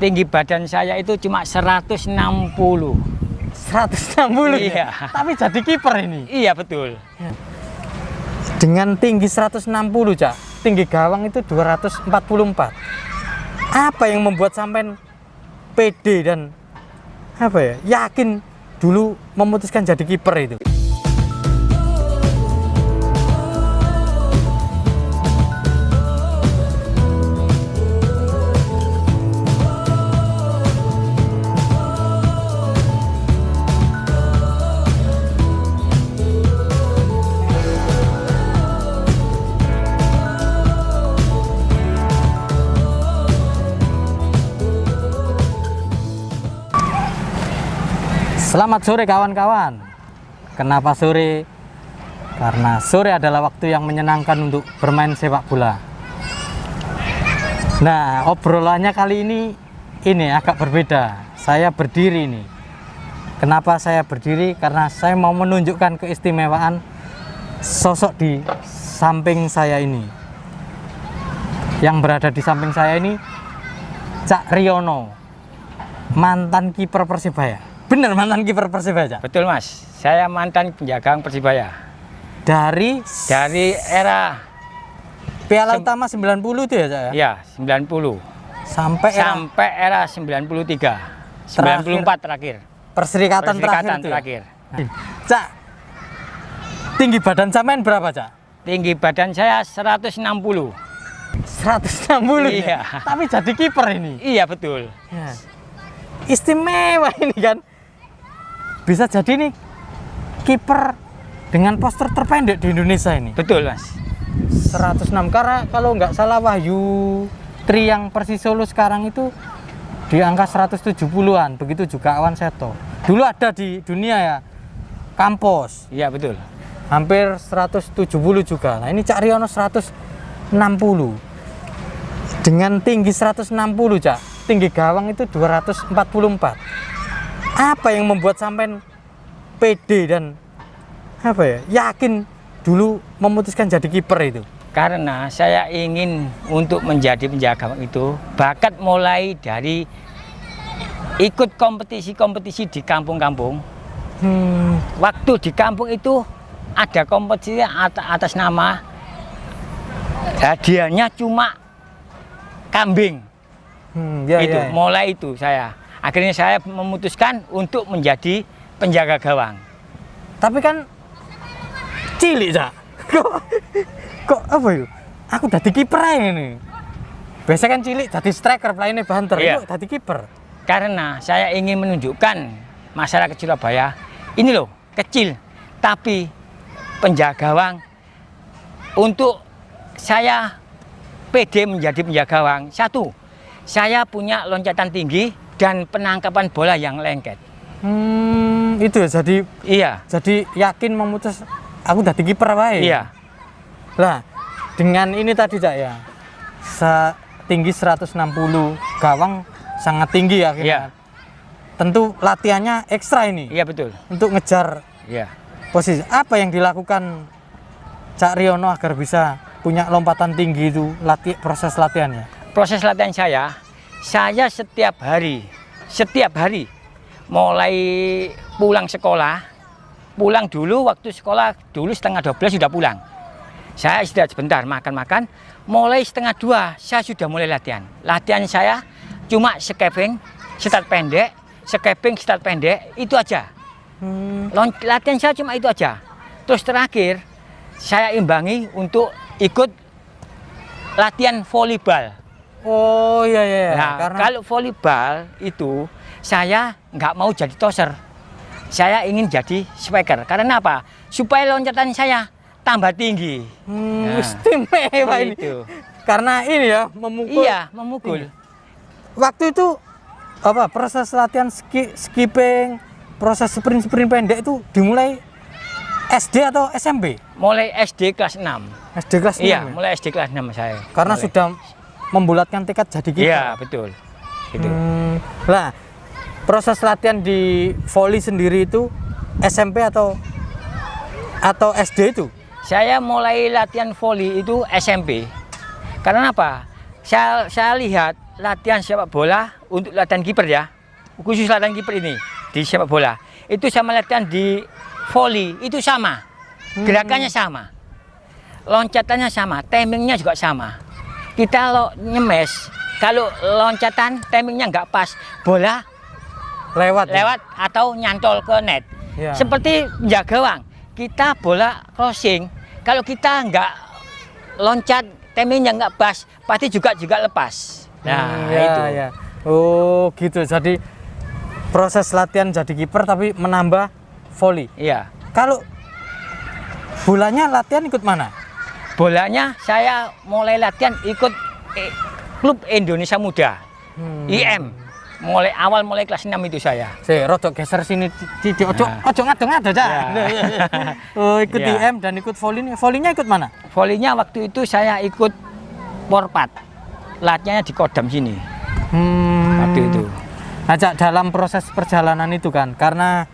tinggi badan saya itu cuma 160. 160 Iya. ya? Tapi jadi kiper ini? Iya betul. Dengan tinggi 160 Cak, tinggi gawang itu 244. Apa yang membuat sampean pede dan apa ya, yakin dulu memutuskan jadi kiper itu? Selamat sore kawan-kawan. Kenapa sore? Karena sore adalah waktu yang menyenangkan untuk bermain sepak bola. Nah, obrolannya kali ini agak berbeda. Saya berdiri nih. Kenapa saya berdiri? Karena saya mau menunjukkan keistimewaan sosok di samping saya ini. Yang berada di samping saya ini Cak Riono, mantan kiper Persibaya. Bener mantan kiper Persibaya? Betul Mas, saya mantan penjaga Persibaya. Dari era Piala Utama 90 itu ya Cak ya? Iya, 90. Sampai era 93. 94 terakhir. Perserikatan terakhir itu terakhir. Ya? Cak, tinggi badan sampean berapa Cak? Tinggi badan saya 160. 160 Iya. ya? Tapi jadi kiper ini? Iya betul. Ya. Istimewa ini kan. Bisa jadi nih kiper dengan postur terpendek di Indonesia ini. Betul Mas. 106, karena kalau nggak salah Wahyu Tri yang Persis Solo sekarang itu di angka 170-an. Begitu juga Awan Seto. Dulu ada di dunia ya, Campos. Iya betul. Hampir 170 juga. Nah ini Cak Riono 160. Dengan tinggi 160 Cak, tinggi gawang itu 244. Apa yang membuat sampean pede dan apa ya, yakin dulu memutuskan jadi kiper itu? Karena saya ingin untuk menjadi penjaga gawang itu bakat mulai dari ikut kompetisi-kompetisi di kampung-kampung. Waktu di kampung itu ada kompetisi atas nama hadiahnya cuma kambing. Mulai itu akhirnya saya memutuskan untuk menjadi penjaga gawang. Tapi kan cilik Cak. Kok apa yuk? Aku jadi kiper ini. Biasa kan cilik jadi striker, pelayannya banter. Iya. Kok jadi kiper? Karena saya ingin menunjukkan masyarakat Surabaya ini loh, kecil tapi penjaga gawang. Untuk saya pede menjadi penjaga gawang, satu, saya punya loncatan tinggi dan penangkapan bola yang lengket. Itu ya, jadi Iya. Jadi yakin memutus aku jadi kiper apa ya? Iya. Lah, dengan ini tadi Cak ya, tinggi 160, gawang sangat tinggi ya akhirnya. Iya. Tentu latihannya ekstra ini. Iya betul. Untuk ngejar Iya. posisi. Apa yang dilakukan Cak Riono agar bisa punya lompatan tinggi itu, proses latihannya? Proses latihan saya setiap hari mulai pulang sekolah, pulang dulu waktu sekolah dulu 11:30 sudah pulang. Saya istirahat sebentar, makan-makan, mulai 1:30 saya sudah mulai latihan. Latihan saya cuma skipping, start pendek, itu aja. Latihan saya cuma itu aja. Terus terakhir saya imbangi untuk ikut latihan volleyball. Oh iya. Nah, Karena kalau volleyball itu saya nggak mau jadi toser. Saya ingin jadi striker. Karena apa? Supaya loncatan saya tambah tinggi. istimewa ini. Itu. Karena ini ya, memukul. Iya, memukul. Waktu itu apa proses latihan skipping, proses sprint pendek itu dimulai SD atau SMP? Mulai SD kelas 6. SD kelas 6. Iya, Ya? mulai SD kelas 6 saya. Karena sudah membulatkan tekad jadi kiper. Iya, betul. Itu. Lah, proses latihan di volley sendiri itu SMP atau SD itu? Saya mulai latihan volley itu SMP. Karena apa? Saya lihat latihan sepak bola untuk latihan kiper ya, khusus latihan kiper ini di sepak bola. Itu sama latihan di volley itu sama, gerakannya sama, loncatannya sama, timingnya juga sama. Kita lo nyemes, kalau loncatan timingnya nggak pas, bola lewat atau nyantol ke net. Ya. Seperti menjaga gawang, kita bola crossing, kalau kita nggak loncat, timingnya nggak pas, pasti juga lepas. Nah itu. Ya. Oh gitu, jadi proses latihan jadi kiper tapi menambah volley. Iya. Kalau bolanya latihan ikut mana? Bolanya saya mulai latihan ikut klub Indonesia Muda, IM. Mulai kelas 6 itu saya. Rodok geser sini, ojo ngadeng-ngadeng aja. Oh, ikut IM dan ikut volley. Volleynya ikut mana? Volleynya waktu itu saya ikut Porpat. Latihannya di Kodam sini. Waktu itu. Nah, Cak, dalam proses perjalanan itu kan, karena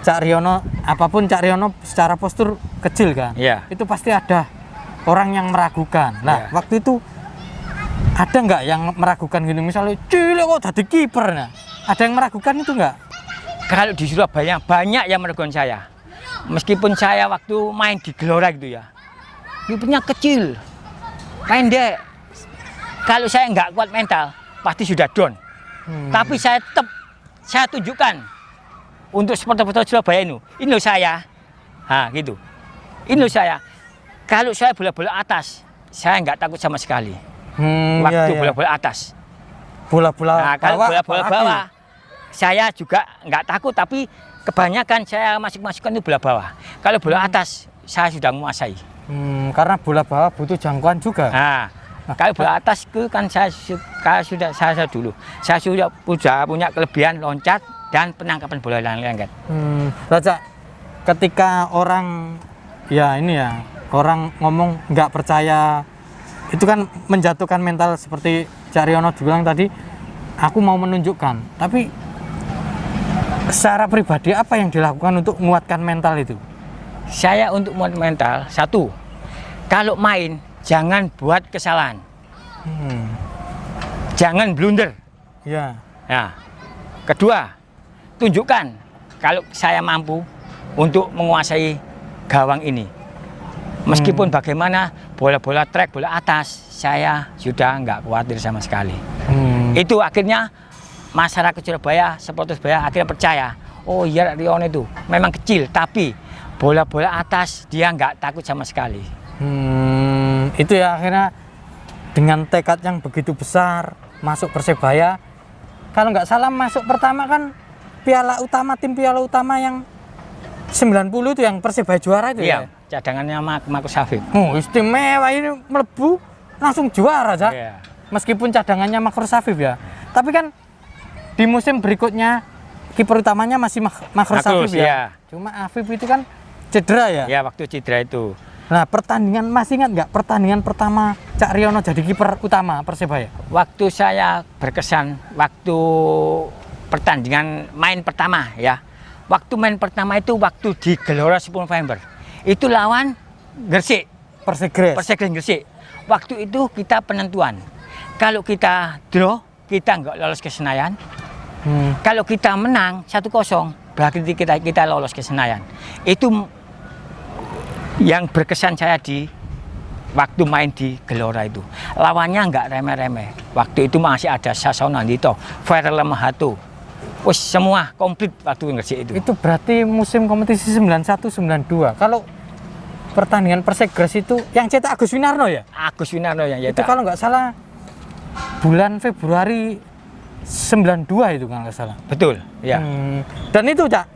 Cak Riono, apapun Cak Riono secara postur kecil kan, itu pasti ada orang yang meragukan. Nah, waktu itu ada nggak yang meragukan gini, misalnya cilik kok jadi kiper? Nah, ada yang meragukan itu nggak? Kalau di Surabaya banyak yang meragukan saya. Meskipun saya waktu main di Gelora gitu ya, kipernya kecil, pendek. Kalau saya nggak kuat mental, pasti sudah down. Tapi saya tetap tunjukkan untuk supporter-supporter Surabaya ini loh saya, gitu. Ini loh saya. Kalau saya bola-bola atas, saya nggak takut sama sekali. Waktu bola-bola atas. Bola-bola kalau bola-bola bawah, saya juga nggak takut. Tapi kebanyakan saya masuk-masukkan itu bola bawah. Kalau bola atas, saya sudah menguasai. Karena bola bawah butuh jangkauan juga. Kalau bola atas itu kan saya sudah punya kelebihan loncat dan penangkapan bola lengket. Cak, ketika orang orang ngomong nggak percaya, itu kan menjatuhkan mental seperti Cak Riono bilang tadi, aku mau menunjukkan. Tapi secara pribadi apa yang dilakukan untuk menguatkan mental itu? Saya untuk menguatkan mental, satu, kalau main jangan buat kesalahan, jangan blunder. Nah, kedua, tunjukkan kalau saya mampu untuk menguasai gawang ini. Meskipun bagaimana bola-bola trek, bola atas, saya sudah nggak khawatir sama sekali. Itu akhirnya masyarakat Surabaya, supporter Surabaya akhirnya percaya. Oh iya, Riono itu memang kecil, tapi bola-bola atas dia nggak takut sama sekali. Itu ya, akhirnya dengan tekad yang begitu besar masuk Persebaya. Kalau nggak salah masuk pertama kan tim Piala Utama yang 90 itu yang Persebaya juara itu ya. Cadangannya Markus Hafid. Istimewa, ini melebu langsung juara aja. Meskipun cadangannya Markus Hafid ya. Tapi kan di musim berikutnya kiper utamanya masih Markus Hafid ya. Cuma Hafid itu kan cedera ya. Ya, waktu cedera itu. Nah, pertandingan masih ingat nggak pertandingan pertama Cak Riono jadi kiper utama Persebaya? Waktu saya berkesan waktu pertandingan main pertama ya. Waktu main pertama itu waktu di Gelora 10 November. Itu lawan Gresik. Persegres Gresik. Waktu itu kita penentuan. Kalau kita draw, kita nggak lolos ke Senayan. Kalau kita menang 1-0, berarti kita lolos ke Senayan. Itu yang berkesan saya di waktu main di Gelora itu. Lawannya nggak remeh-remeh. Waktu itu masih ada Sasono Nandito, Ferel Mahato. Semua komplit waktu Gresik itu. Itu berarti musim kompetisi 91-92. Kalau pertandingan Persegres itu yang cetak Agus Winarno ya? Agus Winarno yang cetak. Itu kalau nggak salah bulan Februari 92 itu kalau nggak salah. Betul, ya. Dan itu Cak,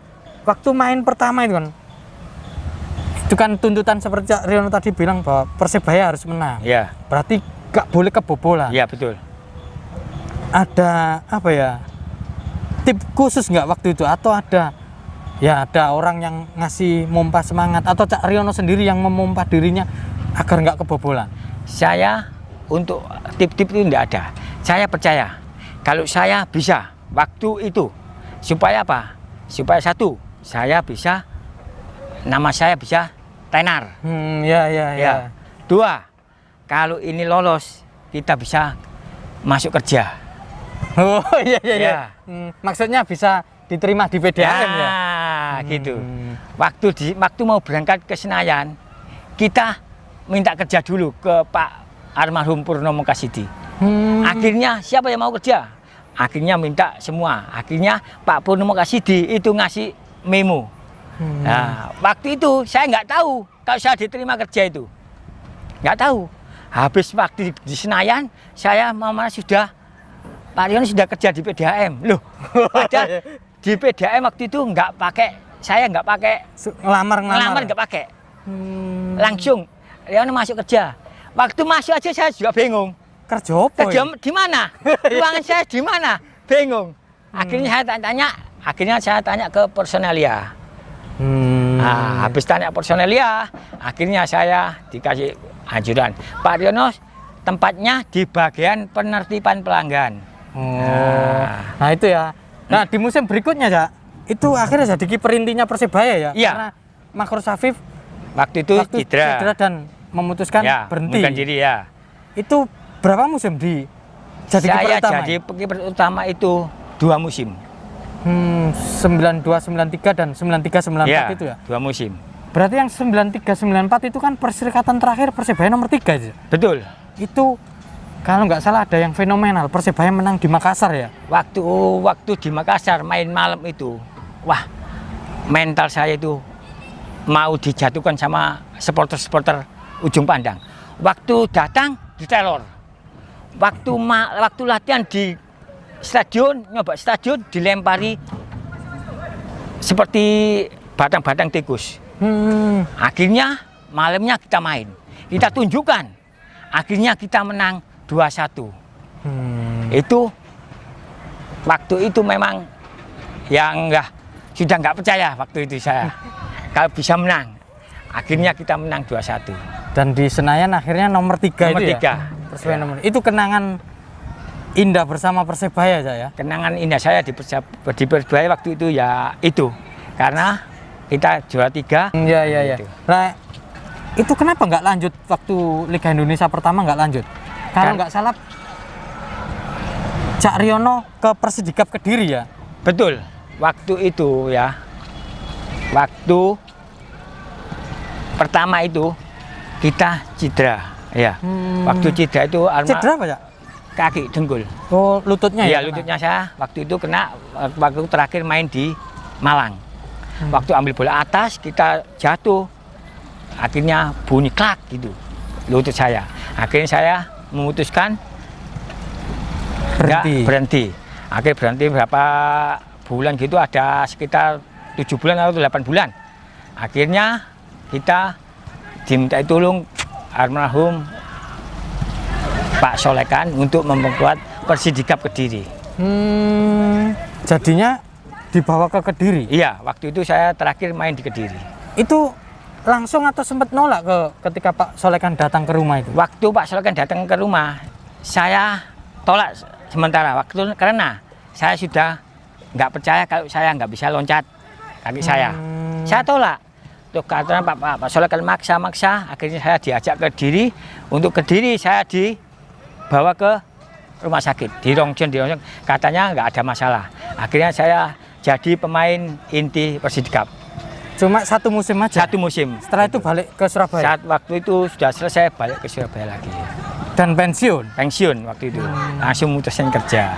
waktu main pertama itu kan tuntutan seperti Cak Riono tadi bilang bahwa Persebaya harus menang. Ya. Berarti nggak boleh kebobolan. Iya, betul. Ada apa ya? Tip khusus nggak waktu itu, atau ada orang yang ngasih mompa semangat, atau Cak Riono sendiri yang memompa dirinya agar nggak kebobolan? Saya untuk tip-tip itu tidak ada. Saya percaya kalau saya bisa waktu itu, supaya apa? Supaya satu, nama saya bisa tenar. Ya. Dua, kalau ini lolos kita bisa masuk kerja. Oh iya iya iya. Ya. Maksudnya bisa diterima di PDAM ya. Gitu. Waktu mau berangkat ke Senayan, kita minta kerja dulu ke Pak almarhum Purnomo Kasidi. Akhirnya siapa yang mau kerja? Akhirnya minta semua. Akhirnya Pak Purnomo Kasidi itu ngasih memo. Nah, waktu itu saya nggak tahu kalau saya diterima kerja itu. Nggak tahu. Habis waktu di Senayan, saya mama sudah Pak Riono sudah kerja di PDAM. Loh, padahal di PDAM waktu itu saya nggak pakai Ngelamar nggak pakai. Langsung Riono masuk kerja. Waktu masuk aja saya juga bingung. Kerja apa? Kerja di mana? Ruangan saya di mana? Bingung. Akhirnya saya tanya ke personalia. Nah, habis tanya personalia, akhirnya saya dikasih anjuran. Pak Riono tempatnya di bagian penertiban pelanggan. Nah itu ya. Nah di musim berikutnya ya, itu akhirnya jadi kiper intinya Persebaya ya. Iya. Karena Makhrus Afif waktu itu cedera dan memutuskan ya, berhenti. mengundurkan diri ya. Itu berapa musim jadi kiper Saya utama? jadi kiper utama itu 2 musim. 92 93 dan 93 94 Ya, itu ya. 2 musim. Berarti yang 93 94 itu kan perserikatan terakhir Persebaya nomor 3 aja. Betul. Itu kalau nggak salah ada yang fenomenal, Persebaya menang di Makassar ya. Waktu di Makassar main malam itu, wah, mental saya itu mau dijatuhkan sama supporter-supporter ujung pandang. Waktu datang diteror. Waktu latihan di stadion, nyoba stadion dilempari seperti batang-batang tikus. Akhirnya malamnya kita main, kita tunjukkan. Akhirnya kita menang 2-1. Itu waktu itu memang yang sudah nggak percaya waktu itu saya kalau bisa menang. Akhirnya kita menang 2-1. Dan di Senayan akhirnya nomor 3 Nomor itu 3. ya. Persebaya nomor. Itu kenangan indah bersama Persebaya ya. Kenangan indah saya di Persebaya waktu itu ya itu. Karena kita juara 3. Iya iya iya. Gitu. Nah, itu kenapa nggak lanjut waktu Liga Indonesia pertama nggak lanjut? Kalau nggak salah Cak Riono ke Persidikap Kediri ya. Betul. Waktu itu ya. Waktu pertama itu kita cedera ya. Waktu cedera itu Cedera apa ya? kaki dengkul. Oh, lututnya ya. Iya, lututnya saya waktu itu kena waktu terakhir main di Malang. Waktu ambil bola atas kita jatuh. Akhirnya bunyi klak gitu lutut saya. Akhirnya saya memutuskan berhenti. Akhirnya berhenti berapa bulan gitu, ada sekitar 7 bulan atau 8 bulan. Akhirnya kita diminta tolong almarhum Pak Solekan untuk memperkuat Persidikap Kediri. Jadinya dibawa ke Kediri. Iya, waktu itu saya terakhir main di Kediri. Itu langsung atau sempat nolak ketika Pak Solekan datang ke rumah itu? Waktu Pak Solekan datang ke rumah, saya tolak sementara waktu karena saya sudah nggak percaya kalau saya nggak bisa loncat kaki saya. Saya tolak. Tuh karena Pak Solekan maksa, akhirnya saya diajak ke Kediri. Untuk Kediri saya dibawa ke rumah sakit di Rongjon, katanya nggak ada masalah. Akhirnya saya jadi pemain inti Persidikap. Cuma 1 musim aja? 1 musim. Setelah itu balik ke Surabaya? Saat waktu itu sudah selesai balik ke Surabaya lagi. Dan pensiun? Pensiun waktu itu. Langsung mutusin kerja.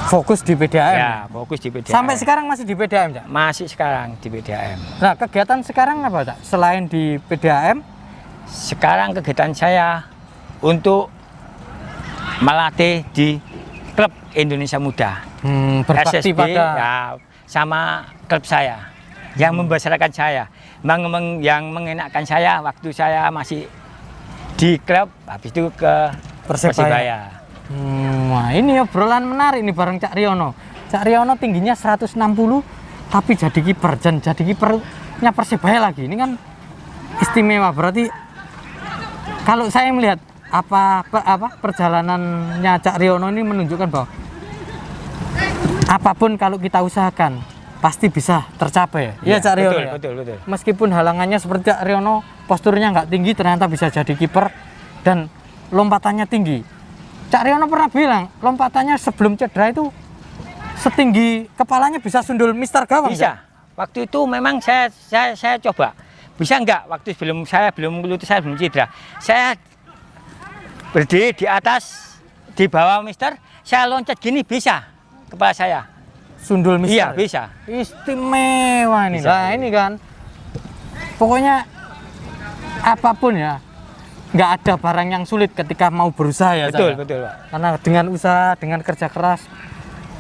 Fokus di PDAM? Ya, fokus di PDAM. Sampai sekarang masih di PDAM, Cak? Masih sekarang di PDAM. Nah, kegiatan sekarang apa, Cak? Selain di PDAM? Sekarang kegiatan saya untuk melatih di klub Indonesia Muda. Berbakti SSB, pada... ya, sama klub saya. Yang membesarkan saya. Yang mengenakkan saya waktu saya masih di klub, habis itu ke Persebaya. Wah, ini obrolan menarik nih bareng Cak Riono. Cak Riono tingginya 160 tapi jadi kiper, dan jadi kipernya Persebaya lagi. Ini kan istimewa. Berarti kalau saya melihat apa perjalanannya Cak Riono ini menunjukkan bahwa apapun kalau kita usahakan pasti bisa tercapai. Iya, Cak Riono. Betul. Meskipun halangannya seperti Cak Riono, posturnya nggak tinggi, ternyata bisa jadi kiper dan lompatannya tinggi. Cak Riono pernah bilang lompatannya sebelum cedera itu setinggi kepalanya bisa sundul Mister Gawang. Bisa. Cak? Waktu itu memang saya coba. Bisa enggak waktu belum lutut saya belum cedera. Saya berdiri di atas di bawah Mister, saya loncat gini bisa kepala saya. Sundul Mister. Iya, bisa. Istimewa ini. Bisa, Nah, iya. ini kan. Pokoknya apapun ya, nggak ada barang yang sulit ketika mau berusaha ya. Betul, Cak? betul, Pak. Karena dengan usaha, dengan kerja keras,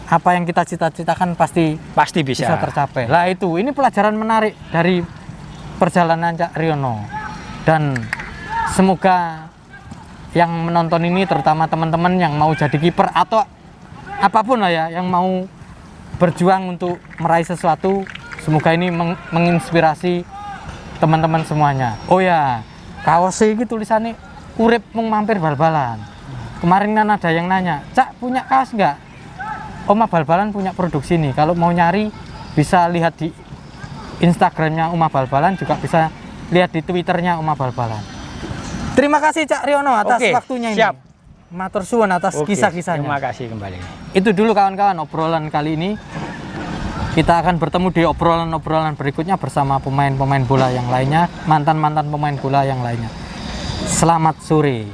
apa yang kita cita-citakan pasti Pasti bisa. bisa tercapai. Lah itu, ini pelajaran menarik dari perjalanan Cak Riono. Dan semoga yang menonton ini, terutama teman-teman yang mau jadi kiper atau apapun lah ya, yang mau berjuang untuk meraih sesuatu, semoga ini menginspirasi teman-teman semuanya. Oh ya, kaos ini tulisannya urip mung mampir bal-balan. Kemarin kan ada yang nanya, Cak punya kaos nggak? Oma Bal-Balan punya produksi nih. Kalau mau nyari bisa lihat di Instagramnya Oma Bal-Balan, juga bisa lihat di Twitternya Oma Bal-Balan. Terima kasih Cak Riono atas Oke, waktunya ini. siap. Matur suwun atas Oke, kisah-kisahnya. Terima kasih kembali. Itu dulu kawan-kawan obrolan kali ini. Kita akan bertemu di obrolan-obrolan berikutnya bersama pemain-pemain bola yang lainnya, mantan-mantan pemain bola yang lainnya. Selamat sore.